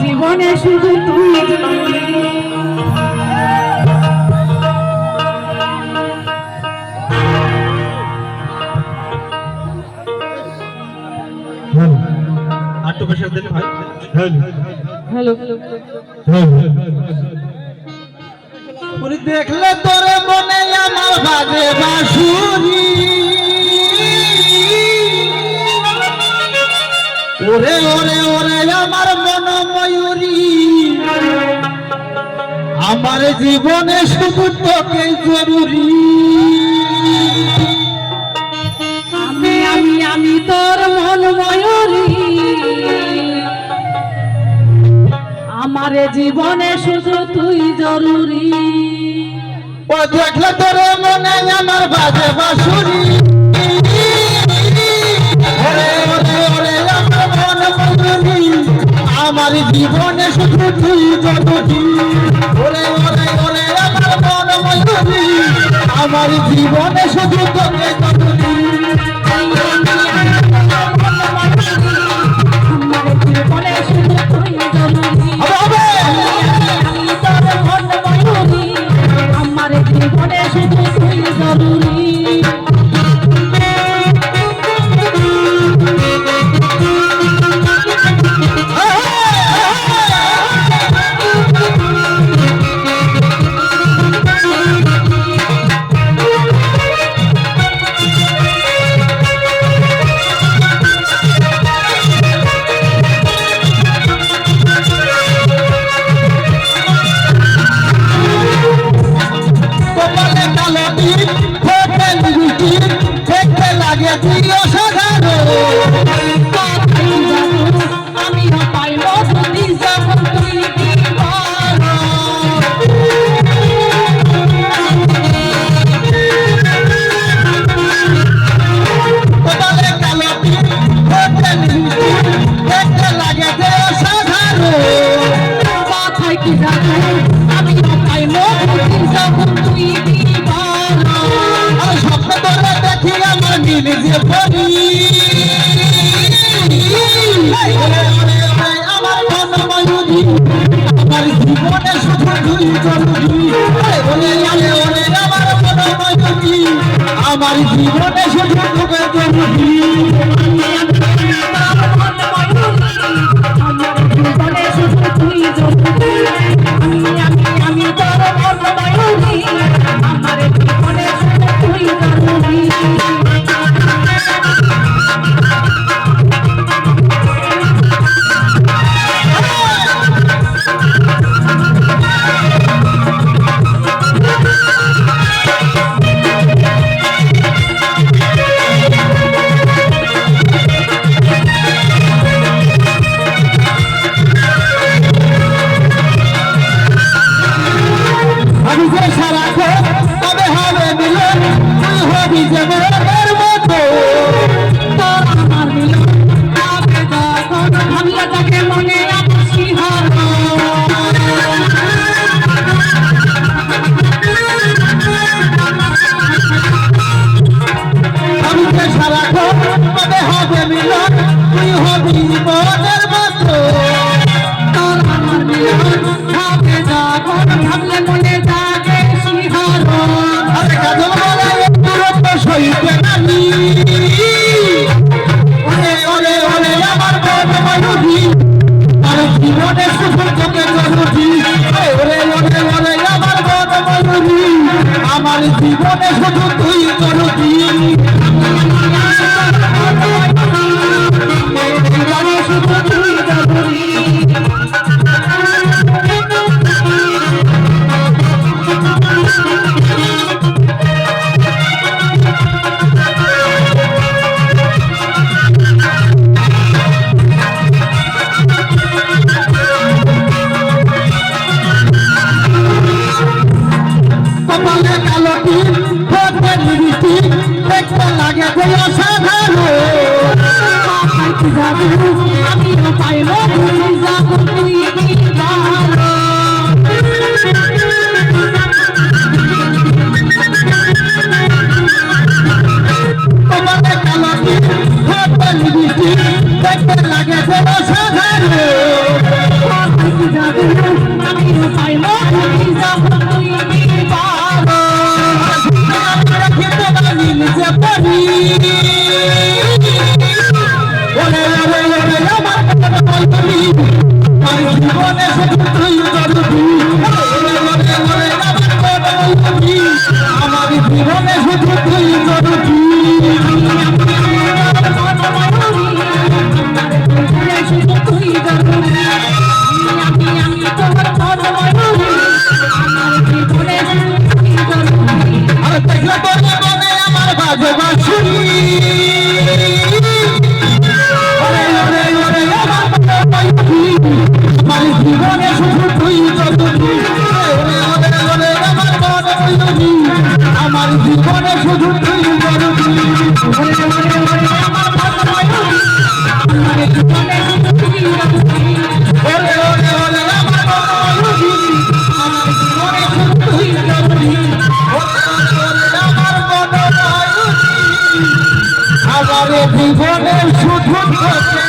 জীবনে শুধু তুই আটটু প্রেশার দেন ভাই। হ্যালো ওরে দেখলে তোরে মনে আমার বাজে বাঁশুরি ওরে ওরে ওরে আমার মন ময়ূরী আমার জীবনে শুধু তোকে জরুরি আমি তোর মন ময়ূরী আমার জীবনে শুধু তুই জরুরি ও দেখলে তোরে মনে আমার বাজে বাঁশুরি ওরে ওরে ওরে আমার মন ময়ূরী আমার জীবনে শুধু তুই জরুরি ওরে ওরে ওরে আমার মন ময়ূরী আমার জীবনে শুধু তোকে জরুরি আমার জীবনে শুধু তোকে জরুরি আমি তোর মন ময়ূরী আমার জীবনে শুধু তুই জরুরি আমার জীবনে শুধু তুই জরুরি শুধু তুই জরুরি কপালে কালো টিপ, ঠোঁটে লিপস্টিক, দেখতে লাগে যে অসাধারণ। আমার জীবনে শুধু তুই জরুরি আমার জীবনে শুধু তুই জরুরি শুধু তুই জরুরি আমি তোমার ময়ূরী আমার জীবনে তুই জরুরি আর দেখলে বলে বলে আমার বাজে বাঁশুরি ওরে ওরে ওরে আমার ময়ূরী আমার জীবনে শুধু তুই জরুরি ওরে ওরে ওরে আমার ময়ূরী আমার জীবনে শুধু তুই জরুরি ওরে ওরে ওরে আমার ময়ূরী আমার জীবনে শুধু তুই জরুরি ওরে ওরে ওরে আমার ময়ূরী আমার জীবনে শুধু তুই জরুরি আমার জীবনে শুধু তোকে